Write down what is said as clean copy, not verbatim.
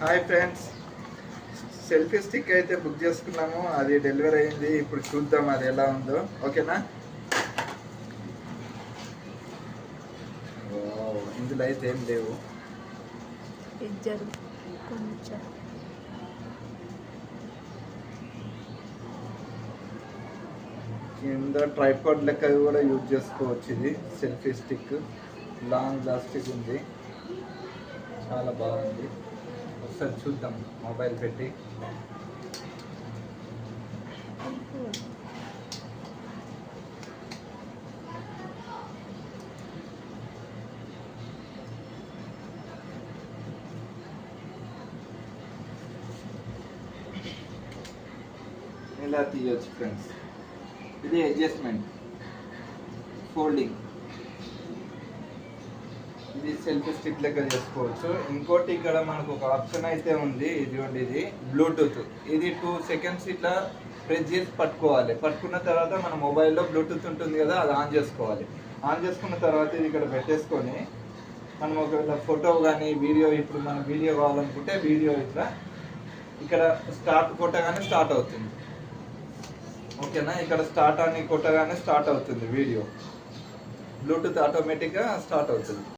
Hi friends, selfie stick అయితే book చేసుకున్నాము. అది డెలివరీ అయింది. ఇప్పుడు చూద్దాం అది ఎలా ఉందో. ఓకేనా? ఇందులో అయితే ఏం లేవు. కింద ట్రైపాడ్ లెక్క కూడా యూజ్ చేసుకోవచ్చు. ఇది సెల్ఫీ స్టిక్ లాంగ్ లాస్టిక్ ఉంది, చాలా బాగుంది. ఒకసారి చూద్దాం మొబైల్ పెట్టి. ఇలా తీయచ్చు ఫ్రెండ్స్. ఇది అడ్జస్ట్మెంట్, ఫోల్డింగ్. ఇది సెల్ఫీ స్టిక్ లెక్క చేసుకోవచ్చు. ఇంకోటి ఇక్కడ మనకు ఒక ఆప్షన్ అయితే ఉంది. ఇదిగోండి, ఇది బ్లూటూత్. ఇది 2 seconds ఇట్లా ప్రెస్ చేసి పట్టుకోవాలి. పట్టుకున్న తర్వాత మన మొబైల్లో బ్లూటూత్ ఉంటుంది కదా, అది ఆన్ చేసుకోవాలి. ఆన్ చేసుకున్న తర్వాత ఇది ఇక్కడ పెట్టేసుకొని మనం ఒకవేళ ఫోటో కానీ వీడియో, ఇప్పుడు మనం వీడియో కావాలనుకుంటే వీడియో ఇట్లా ఇక్కడ స్టార్ట్ కొట్టగానే స్టార్ట్ అవుతుంది. ఓకేనా? ఇక్కడ స్టార్ట్ అని కొట్టగానే స్టార్ట్ అవుతుంది వీడియో. బ్లూటూత్ ఆటోమేటిక్గా స్టార్ట్ అవుతుంది.